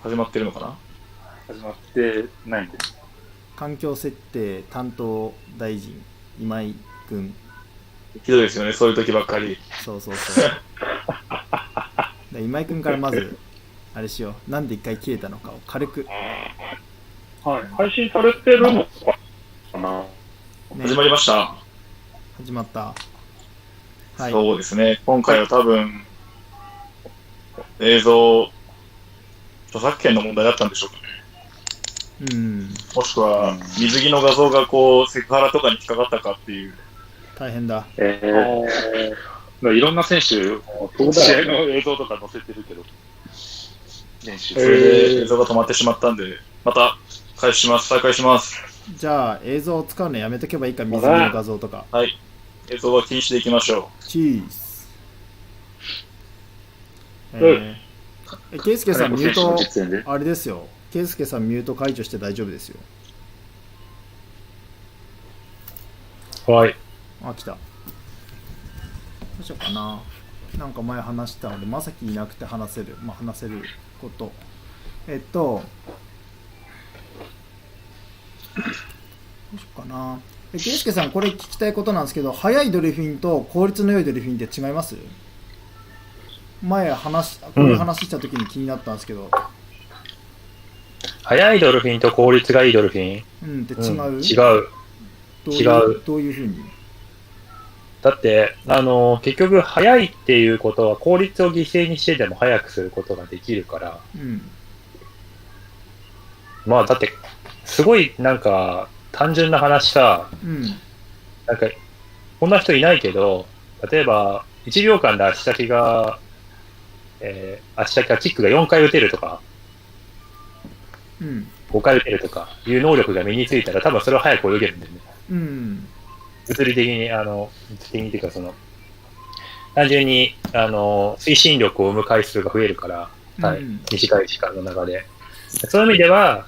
始まってるのかな。始まってないんです。環境設定担当大臣今井くん。ひどいですよね、そういう時ばっかり。そうそうそうで今井くんからまずあれしよう、なんで一回切れたのかを軽く、はい。配信されてるのかな。ね、始まりました。始まった。はい。そうですね、今回は多分、映像、著作権の問題だったんでしょうかね。うん。もしくは、水着の画像がこう、セクハラとかに引っかかったかっていう。大変だ。いろんな選手、試合の映像とか載せてるけど、練習。それで映像が止まってしまったんで、また開始します。再開します。じゃあ映像を使うのやめとけばいいか、水着の画像とか。はい。映像は禁止でいきましょチーズ。ケイスケさんミュート、あれですよ。ケイスケさんミュート解除して大丈夫ですよ。はい。あ、来た。どうしようかな。なんか前話したので、まさきいなくて話せる、話せること。どうしようかな。ケイスケさん、これ聞きたいことなんですけど、速いドルフィンと効率の良いドルフィンって違います？前こういう話した時に気になったんですけど。速いドルフィンと効率がいいドルフィン？って違う？違う。どういうふうに？だって、結局、速いっていうことは効率を犠牲にしてでも速くすることができるから、まあ、だって、すごいなんか、単純な話さ、なんか、こんな人いないけど、例えば、1秒間で足先がキックが4回打てるとか、5回打てるとかいう能力が身についたら、多分それは早く泳げるんだよね。物理的にっていうか、単純に、推進力を生む回数が増えるから、短い時間の中で。そういう意味では、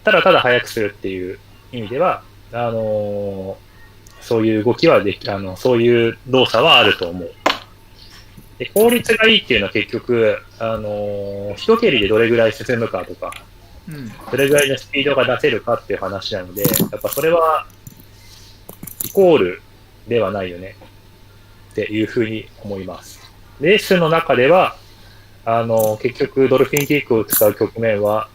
ただただ速くするっていう意味では、そういう動きはそういう動作はあると思う。で、効率がいいっていうのは結局、一蹴りでどれぐらい進むかとか、どれぐらいのスピードが出せるかっていう話なので、やっぱそれは、イコールではないよねっていうふうに思います。レースの中では、結局ドルフィンキックを使う局面は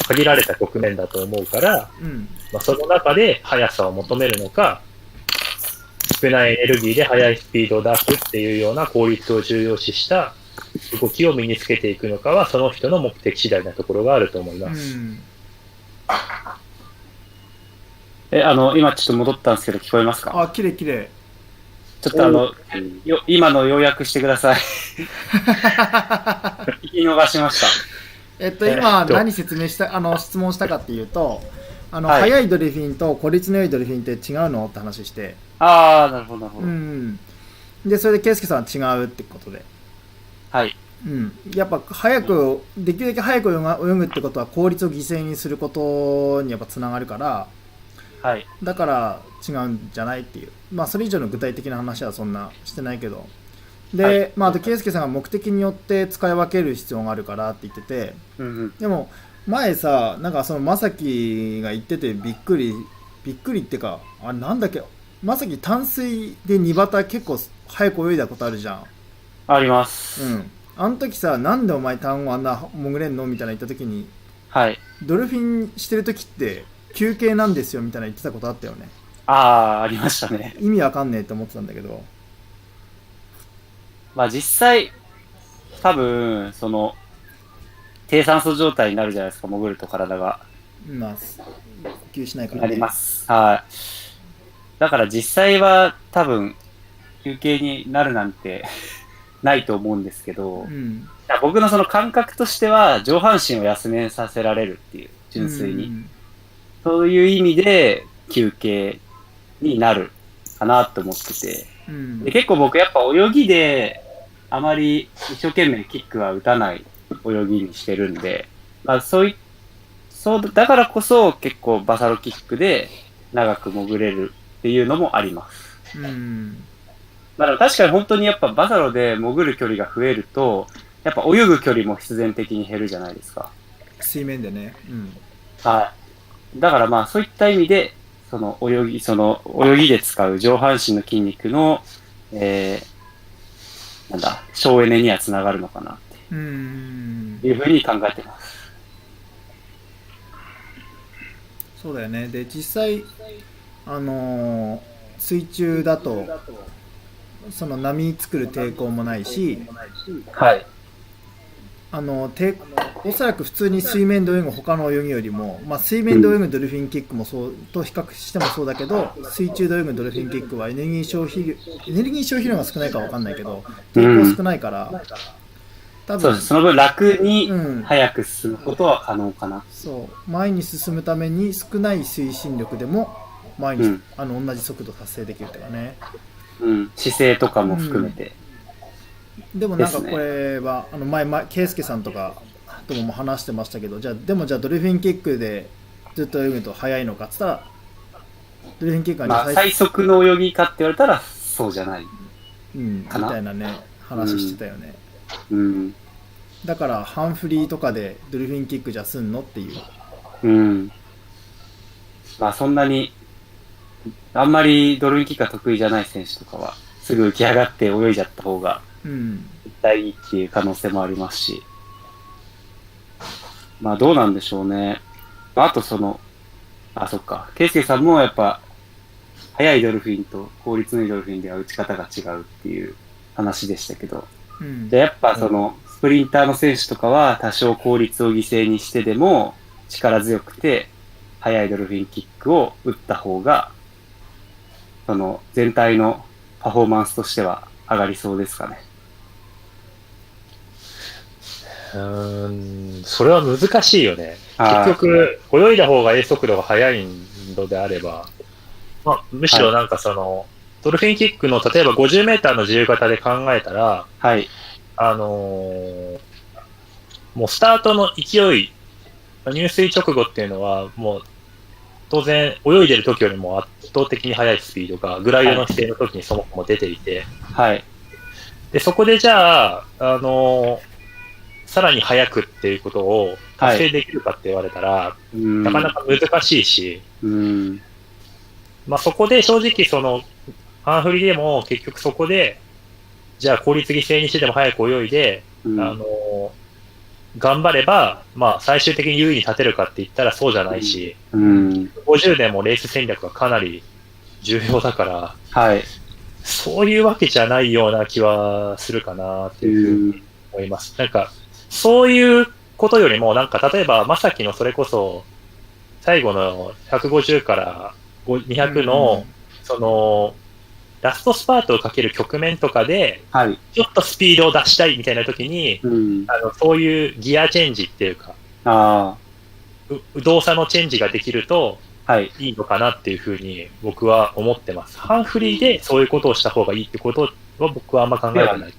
限られた局面だと思うから、その中で速さを求めるのか、少ないエネルギーで速いスピードを出すっていうような効率を重要視した動きを身につけていくのかは、その人の目的次第なところがあると思います。今ちょっと戻ったんですけど聞こえますか？あ、きれいきれい。ちょっと今の要約してください。聞き逃しました。今何説明した、質問したかっていうと、速いドルフィンと効率の良いドルフィンって違うのって話して。なるほどなるほど。で、それでケイスケさんは違うってことで。はい。やっぱできるだけ早く泳ぐってことは効率を犠牲にすることにやっぱつながるから、だから違うんじゃないっていう、それ以上の具体的な話はそんなしてないけど、で、あと圭介さんが目的によって使い分ける必要があるからって言ってて、でも前さ、なんかそのまさきが言っててびっくりってか、あれなんだっけ、まさき淡水で2バタ結構早く泳いだことあるじゃん。あります。あの時さ、なんでお前単語あんな潜れんのみたいな言った時に、ドルフィンしてる時って休憩なんですよみたいな言ってたことあったよね。ありましたね。意味わかんねえって思ってたんだけど、実際多分低酸素状態になるじゃないですか、潜ると体が呼吸しないからね。なります。だから実際は多分休憩になるなんてないと思うんですけど、僕のその感覚としては上半身を休めさせられるっていう、純粋に、そういう意味で休憩になるかなと思ってて、で結構僕やっぱ泳ぎであまり一生懸命キックは打たない泳ぎにしてるんで、だからこそ結構バサロキックで長く潜れるっていうのもあります。でも確かに本当にやっぱバサロで潜る距離が増えると、やっぱ泳ぐ距離も必然的に減るじゃないですか。水面でね。はい。だからまあそういった意味で、その泳ぎで使う上半身の筋肉の、省エネにはつながるのかなっていうふうに考えてます。そうだよね。で、実際、水中だと、その波作る抵抗もないし、はい。おそらく普通に水面で泳ぐ他の泳ぎよりも、水面で泳ぐドルフィンキックもそうと比較してもそうだけど、水中で泳ぐドルフィンキックはエネルギー消費量が少ないか分かんないけど、抵抗少ないから、多分そうです。その分楽に早く進むことは可能かな。そう前に進むために少ない推進力でも前に、同じ速度達成できるとかね。姿勢とかも含めて。でもなんかこれは前圭介さんとかとも話してましたけど、じゃあドルフィンキックでずっと泳ぐと速いのかっつったら、ドルフィンキックは最速の泳ぎかって言われたらそうじゃないみたいなね話してたよね。だからハンフリーとかでドルフィンキックじゃすんのっていう。そんなにあんまりドルフィンキックが得意じゃない選手とかはすぐ浮き上がって泳いじゃった方が絶対いいっていう可能性もありますし、どうなんでしょうね。あとそっか、圭介さんもやっぱ速いドルフィンと効率のいいドルフィンでは打ち方が違うっていう話でしたけど、でやっぱスプリンターの選手とかは多少効率を犠牲にしてでも力強くて速いドルフィンキックを打った方が全体のパフォーマンスとしては上がりそうですかね。それは難しいよね。結局泳いだ方が速度が速いのであれば、むしろなんかドルフィンキックの例えば 50m の自由形で考えたら、もうスタートの勢い、入水直後っていうのはもう当然泳いでる時よりも圧倒的に速いスピードがグライドの姿勢の時にそもそも出ていて、でそこでじゃあ、さらに速くっていうことを達成できるかって言われたら、なかなか難しいし、そこで正直ハンフリーでも結局そこでじゃあ効率犠牲にしてでも早く泳いで、頑張れば、最終的に優位に立てるかって言ったらそうじゃないし、50でもレース戦略がかなり重要だから、そういうわけじゃないような気はするかなっていうふうに思います。なんか、そういうことよりも、なんか例えば、まさきのそれこそ、最後の150から200の、ラストスパートをかける局面とかで、ちょっとスピードを出したいみたいな時に、そういうギアチェンジっていうか、動作のチェンジができるといいのかなっていうふうに僕は思ってます。ハンフリーでそういうことをした方がいいってことは僕はあんま考えてない。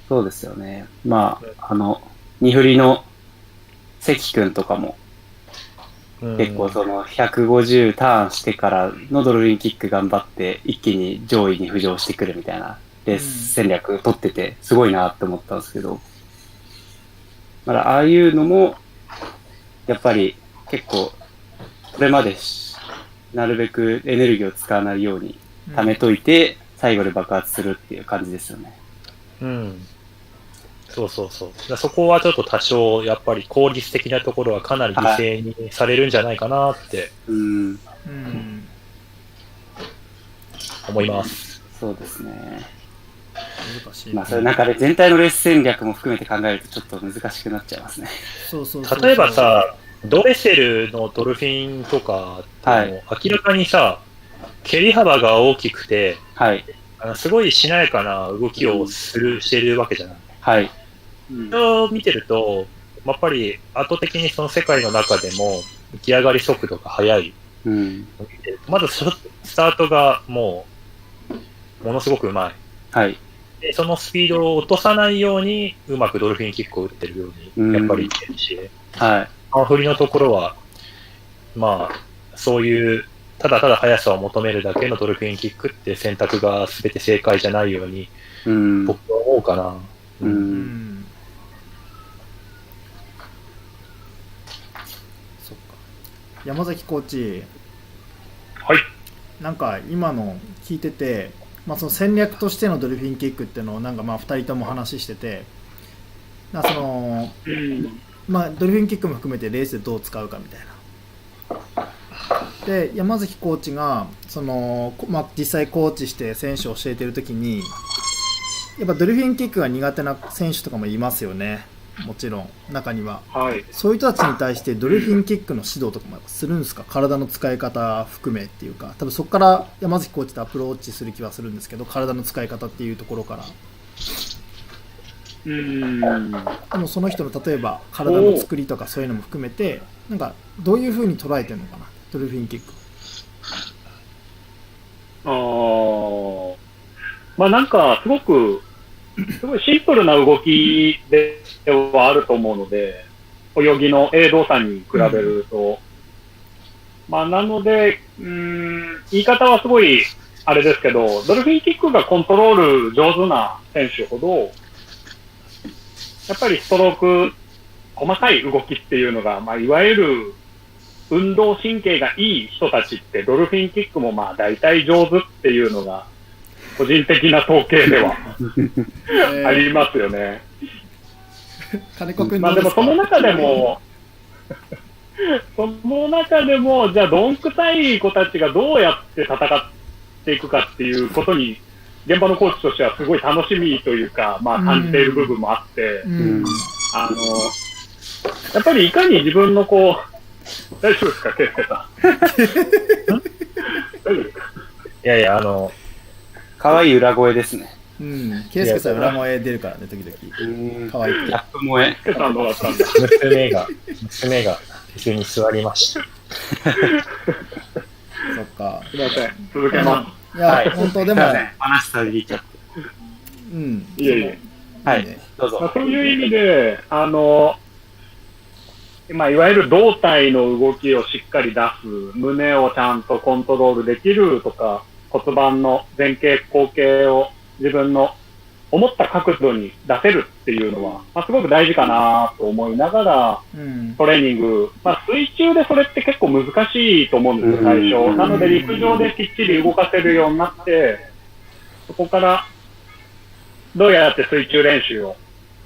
そうですよね。二振りの関君とかも、結構150ターンしてからのドルフィンキック頑張って一気に上位に浮上してくるみたいなレース戦略取っててすごいなって思ったんですけど、ああいうのもやっぱり結構これまでなるべくエネルギーを使わないように貯めといて最後で爆発するっていう感じですよね。そう。そこはちょっと多少やっぱり効率的なところはかなり犠牲にされるんじゃないかなって思います。そうですね。難しい。それ中で全体のレース戦略も含めて考えるとちょっと難しくなっちゃいますね。例えばさ、ドレセルのドルフィンとか明らかにさ、蹴り幅が大きくて、すごいしなやかな動きをしてるわけじゃない。それを見てると、やっぱり圧倒的にその世界の中でも浮き上がり速度が速い。まずスタートがものすごくうまい。でそのスピードを落とさないようにうまくドルフィンキックを打ってるようにやっぱりいってるし、ハンフリのところはそういうただただ速さを求めるだけのドルフィンキックって選択が全て正解じゃないように僕は思うかな。山崎コーチ、はい。なんか今の聞いてて、その戦略としてのドルフィンキックっていうのをなんか2人とも話してて、そのドルフィンキックも含めてレースでどう使うかみたいな。で山崎コーチがその、実際コーチして選手を教えてる時にやっぱドルフィンキックが苦手な選手とかもいますよね。もちろん中には、はい、そういう人たちに対してドルフィンキックの指導とかもするんですか？体の使い方含めっていうか、多分そこから山崎コーチとアプローチする気はするんですけど、体の使い方っていうところから。でもその人の例えば体の作りとかそういうのも含めてなんかどういう風に捉えてるのかな、ドルフィンキック。なんかすごいシンプルな動きではあると思うので、泳ぎの動作に比べると、なので言い方はすごいあれですけど、ドルフィンキックがコントロール上手な選手ほどやっぱりストローク細かい動きっていうのが、いわゆる運動神経がいい人たちってドルフィンキックも大体上手っていうのが個人的な統計ではありますよね。金子君どうでもですか？その中でもじゃあどんくさい子たちがどうやって戦っていくかっていうことに現場のコーチとしてはすごい楽しみというか、感じている部分もあって、やっぱりいかに自分の大丈夫ですか、ケイスケさん。大丈夫ですか？いやいや、可愛い裏声ですね。ケイスケさん裏声出るからね、時々。可愛い。ギャップ萌え。ケイさんどうだったんだ？娘が椅子に座りました。そっか。すみません、続けます。いや、本当でも、話されていっちゃって。いえいえ。はい、どうぞ。そういう意味で、いわゆる胴体の動きをしっかり出す、胸をちゃんとコントロールできるとか、骨盤の前傾後傾を自分の思った角度に出せるっていうのは、すごく大事かなと思いながら、トレーニング、水中でそれって結構難しいと思うんですよ、最初。なので陸上できっちり動かせるようになって、そこからどうやって水中練習を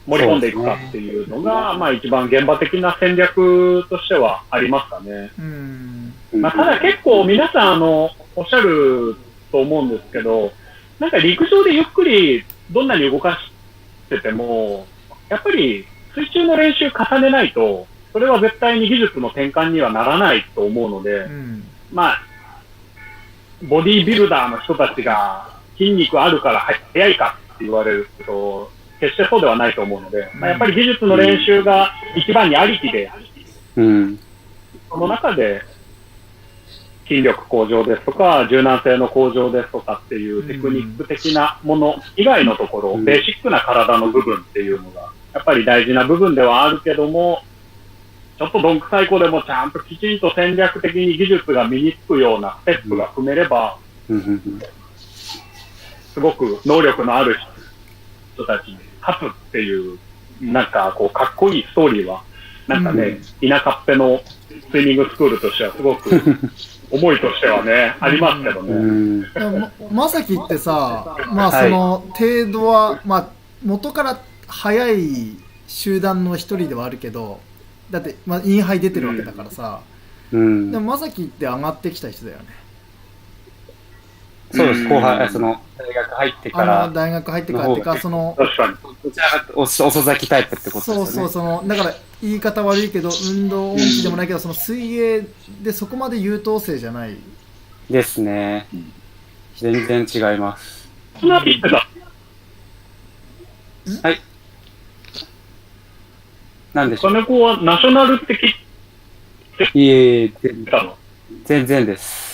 盛り込んでいくかっていうのが、一番現場的な戦略としてはありますかね。ただ結構皆さんおっしゃると思うんですけど、なんか陸上でゆっくりどんなに動かしてても、やっぱり水中の練習重ねないと、それは絶対に技術の転換にはならないと思うので、ボディービルダーの人たちが筋肉あるから速いかって言われると、決してそうではないと思うので、やっぱり技術の練習が一番にありきで、その中で筋力向上ですとか、柔軟性の向上ですとかっていうテクニック的なもの以外のところ、ベーシックな体の部分っていうのが、やっぱり大事な部分ではあるけども、ちょっとどんくさい子でもちゃんときちんと戦略的に技術が身につくようなステップが踏めれば、すごく能力のある人たちに勝つっていう、なんかかっこいいストーリーは、なんかね、田舎っぺのスイミングスクールとしてはすごく思いとしてはね、ありますけどね。まさきってさ、その程度は、元から速い集団の一人ではあるけど、だって、インハイ出てるわけだからさ、でもまさきって上がってきた人だよね。そうです、後輩、その大学入ってから。大学入ってからっていうか、その、確かに。どちらかと遅咲きタイプってことですよね。そう、だから言い方悪いけど、運動音痴でもないけど、その水泳でそこまで優等生じゃない。ですね。全然違います。はい。なんでしょう。金子はナショナルって聞いていえ、たの？全然です。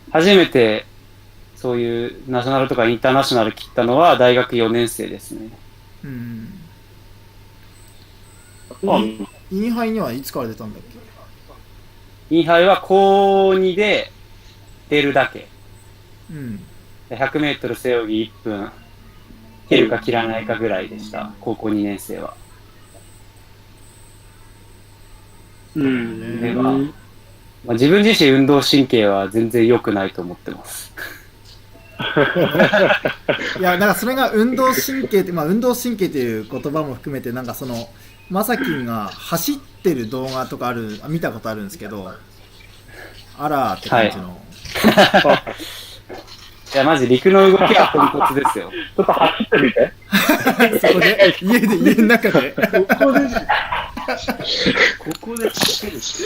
初めてそういうナショナルとかインターナショナル切ったのは大学4年生ですね。インハイにはいつから出たんだっけ？インハイは高2で出るだけ。100メートル背泳ぎ1分切るか切らないかぐらいでした。高校2年生は。でまあ、自分自身運動神経は全然良くないと思ってます。いや、だからそれが運動神経って、まあ、運動神経という言葉も含めて、なんかそのまさきんが走ってる動画とか見たことあるんですけど、あらーって感じの。はい、いや、マジ陸の動きはポンコツですよ。ちょっと走ってみて。そこで家の中で。ここで走ってるし。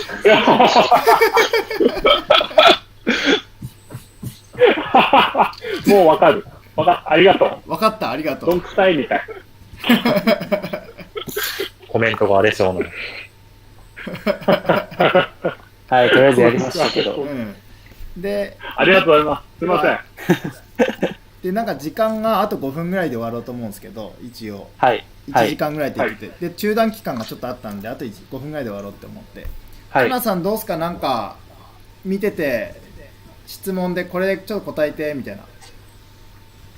もうわかる。ありがとう。わかった、ありがとう。どんくさいみたい。コメントが荒れそうな。はい、とりあえずやりましたけど。で、ありがとうございます。すみません。で、なんか時間があと5分ぐらいで終わろうと思うんですけど、一応。はい。1時間ぐらいって言ってて、で、中断期間がちょっとあったんで、あと5分ぐらいで終わろうって思って。はい。花さんどうすか、なんか、見てて、質問でこれちょっと答えて、みたいな。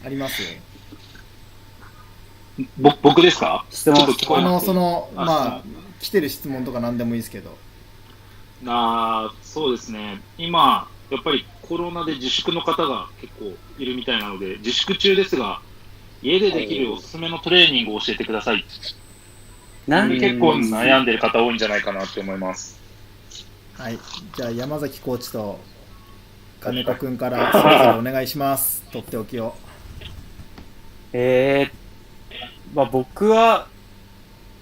ありますよ。僕ですか？質問。まあ、来てる質問とか何でもいいですけど。そうですね。今、やっぱりコロナで自粛の方が結構いるみたいなので、自粛中ですが、家でできるおすすめのトレーニングを教えてください。結構悩んでる方多いんじゃないかなって思います。はい。じゃあ、山崎コーチと金子くんからそれぞれお願いします。とっておきを。まあ、僕は、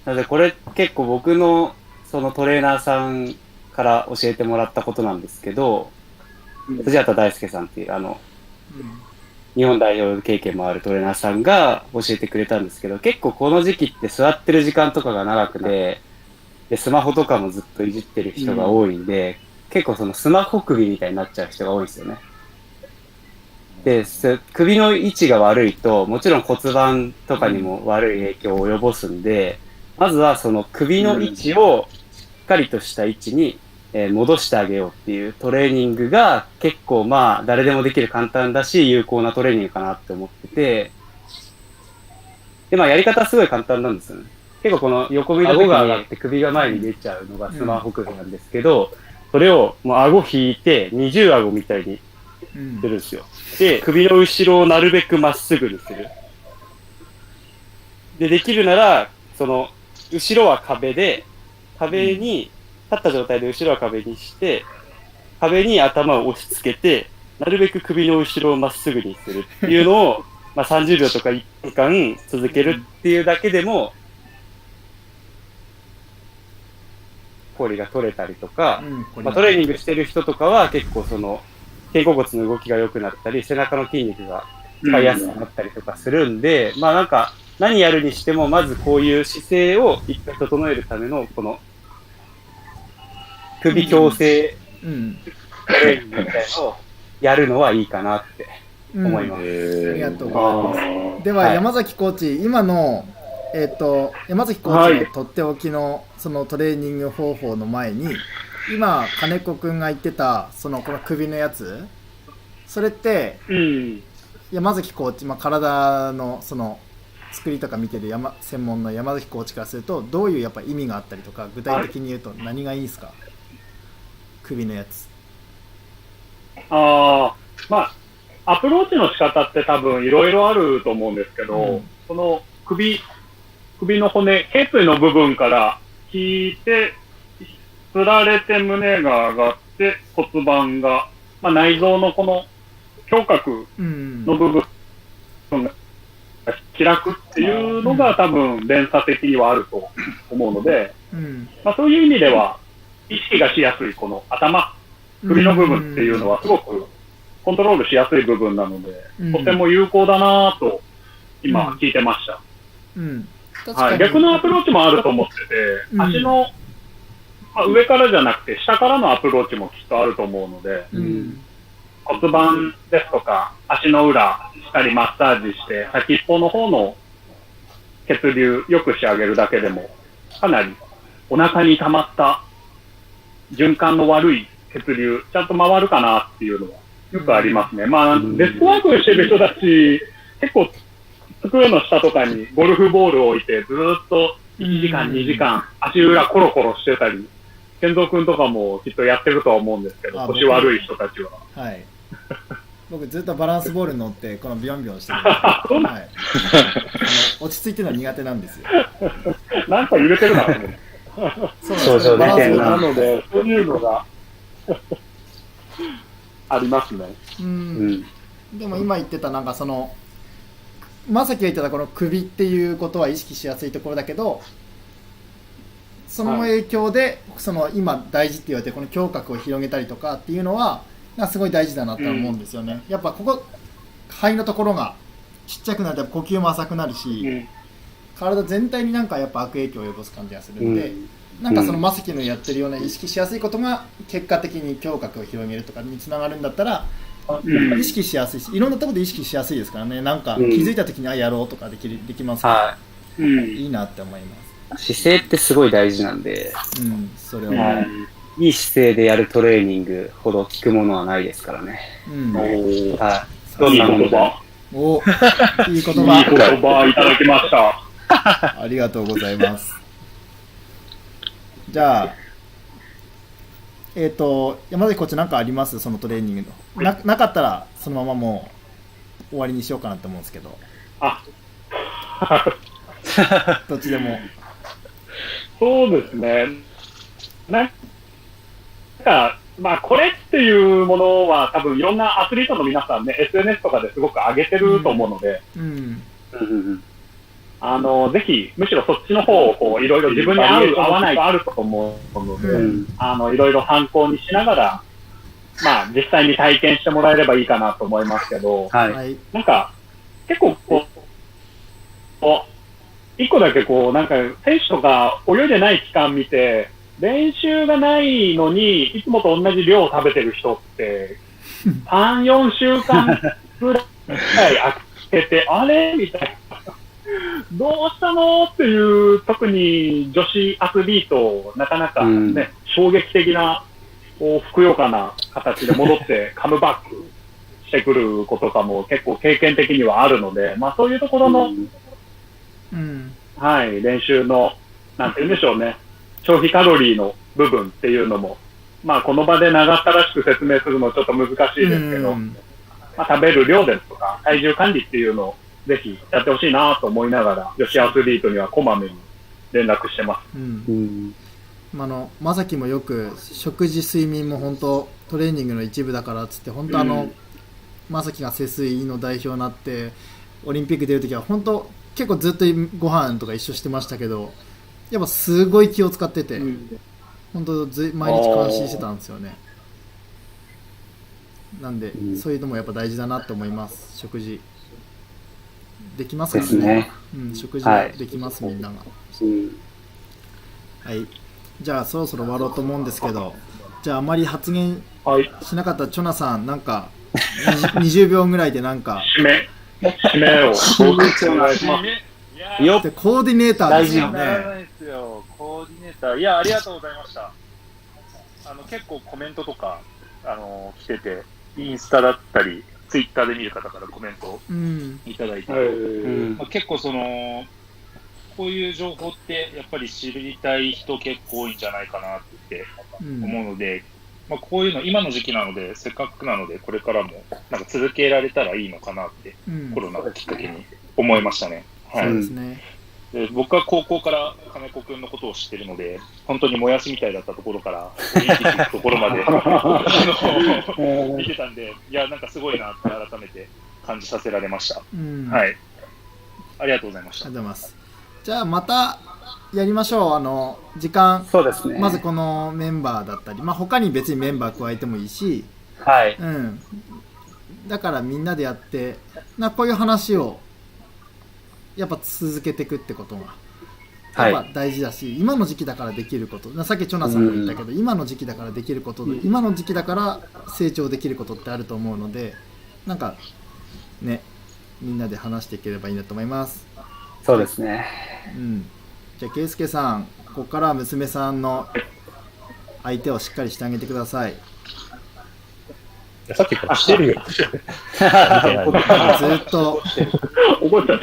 なのでこれ結構僕のそのトレーナーさんから教えてもらったことなんですけど、藤畑大輔さんっていう日本代表経験もあるトレーナーさんが教えてくれたんですけど、結構この時期って座ってる時間とかが長くて、でスマホとかもずっといじってる人が多いんで、結構そのスマホ首みたいになっちゃう人が多いんですよね。で、首の位置が悪いと、もちろん骨盤とかにも悪い影響を及ぼすんで、まずはその首の位置をしっかりとした位置に戻してあげようっていうトレーニングが結構まあ誰でもできる簡単だし有効なトレーニングかなって思ってて、でまあやり方はすごい簡単なんですよね。結構この横見の顎が上がって首が前に出ちゃうのがスマホ首なんですけど、それをもう顎引いて二重顎みたいにするんですよ。で、首の後ろをなるべくまっすぐにする。で、できるなら、その、後ろは壁で、壁に、立った状態で後ろは壁にして、壁に頭を押し付けて、なるべく首の後ろをまっすぐにするっていうのを、まあ30秒とか1分間続けるっていうだけでも、コリが取れたりとか、まあ、トレーニングしてる人とかは結構その、肩甲骨の動きが良くなったり、背中の筋肉が使いやすくなったりとかするんで、まあなんか、何やるにしても、まずこういう姿勢を一回整えるための、この、首矯正トレーニングみたいのをやるのはいいかなって思います。ありがとうございます。では、山崎コーチ、今の、山崎コーチのとっておきのそのトレーニング方法の前に、今金子くんが言ってたこの首のやつ、それって、山崎コーチ、まあ、体のその作りとか見てる専門の山崎コーチからするとどういうやっぱ意味があったりとか、具体的に言うと何がいいですか、首のやつ。まあアプローチの仕方って多分いろいろあると思うんですけど、その首の骨、頸椎の部分から引いてつられて胸が上がって骨盤が、まあ、内臓のこの胸郭の部分が開くっていうのが多分連鎖的にはあると思うので、まあ、そういう意味では意識がしやすいこの首の部分っていうのはすごくコントロールしやすい部分なので、とても有効だなぁと今聞いてました。はい、逆のアプローチもあると思ってて、足の、まあ、上からじゃなくて下からのアプローチもきっとあると思うので、骨盤ですとか足の裏しっかりマッサージして先っぽの方の血流よくしてあげるだけでもかなりお腹に溜まった循環の悪い血流ちゃんと回るかなっていうのはよくありますね。まあデスクワークしてる人たち結構机の下とかにゴルフボールを置いてずっと1時間2時間足裏コロコロしてたり健三君とかもきっとやってるとは思うんですけど、腰悪い人たちは。はい。僕ずっとバランスボールに乗ってこのビヨンビヨンしてるんで、はい、落ち着いてるのは苦手なんですよ。なんか揺れてるな。そうそうバランスなのでそういうのがありますね。でも今言ってたなんかそのまさきが言ってたこの首っていうことは意識しやすいところだけど、その影響でその今大事って言われてこの胸郭を広げたりとかっていうのはすごい大事だなと思うんですよね。やっぱここ肺のところがちっちゃくなると呼吸も浅くなるし、体全体になんかやっぱ悪影響を及ぼす感じがするんで、なんかそのまさきのやってるような意識しやすいことが結果的に胸郭を広げるとかにつながるんだったら意識しやすいし、いろんなところで意識しやすいですからね。なんか気づいた時にやろうとかできますから、いいなって思います。姿勢ってすごい大事なんで、それは、いい姿勢でやるトレーニングほど効くものはないですからね。はい。どんな言葉？いい言葉。いい言葉いただきました。ありがとうございます。じゃあ、山崎コーチ何かあります？そのトレーニングの。なかったらそのままもう終わりにしようかなと思うんですけど。どっちでも。そうですね。なんか、まあ、これっていうものは多分いろんなアスリートの皆さんね、SNS とかですごく上げてると思うので、ぜひ、むしろそっちの方をこういろいろ自分に合う、合わないがあると思うので、いろいろ参考にしながら、まあ、実際に体験してもらえればいいかなと思いますけど、なんか、結構一個だけなんか選手とか泳いでない期間見て、練習がないのにいつもと同じ量を食べてる人って3、4週間ぐらい空けてあれみたいなどうしたのっていう、特に女子アスリートなかなかね、衝撃的なふくよかな形で戻ってカムバックしてくる子とかも結構経験的にはあるので、まあそういうところの、はい、練習のなんて言うんでしょうね、消費カロリーの部分っていうのも、まあこの場で長ったらしく説明するのはちょっと難しいですけど、まあ、食べる量ですとか体重管理っていうのをぜひやってほしいなと思いながら、女子アスリートにはこまめに連絡してます。まさきもよく食事睡眠も本当トレーニングの一部だからっつって、本当まさきが節水の代表になってオリンピック出るときは本当結構ずっとご飯とか一緒してましたけど、やっぱすごい気を使ってて、本当毎日監視してたんですよね。なんで、そういうのもやっぱ大事だなと思います。食事できますからね。食事できます、みんなが。はい。じゃあそろそろ終わろうと思うんですけど、じゃああまり発言しなかったチョナさん、なんか20秒ぐらいでなんか締めをお願いします。でコーディネーターですよね。コーディネーター、いや、ありがとうございました。結構コメントとか来てて、インスタだったりツイッターで見る方からコメントいただいて、結構こういう情報ってやっぱり知りたい人結構多いんじゃないかなって思うので、こういうの今の時期なので、せっかくなのでこれからもなんか続けられたらいいのかなって、コロナをきっかけに思いましたね。そうですね。で僕は高校から金子くんのことを知ってるので、本当にもやしみたいだったところからオリンピックのところまで見てたんで、いや、なんかすごいなって改めて感じさせられました。はい。ありがとうございました。ありがとうございます。じゃあまたやりましょう。時間、そうですね。まずこのメンバーだったり、他に別にメンバー加えてもいいし、だからみんなでやってこういう話をやっぱ続けていくってことがやっぱ大事だし、今の時期だからできること、さっきチョナさんも言ったけど、今の時期だからできること、今の時期だから成長できることってあると思うので、なんかね、みんなで話していければいいなと思います。そうですね。じゃあ圭介さん、ここからは娘さんの相手をしっかりしてあげてください。さっきからしてるよ。ずっと怒っちゃう。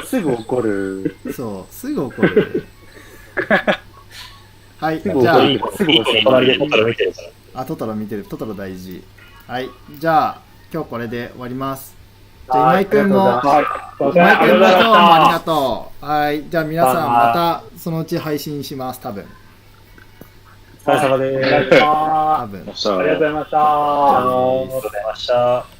すぐ怒る。そう、すぐ怒る。はい、じゃあ、すぐ隣でトトロ見てるから。あ、トトロ見てる。トトロ大事。はい、じゃあ、今日これで終わります。じゃあ、今井君も、今井君も今日もありがとう。はい、じゃあ皆さんまたそのうち配信します、多分。お疲れ様です。多分。ありがとうございました。ありがとうございました。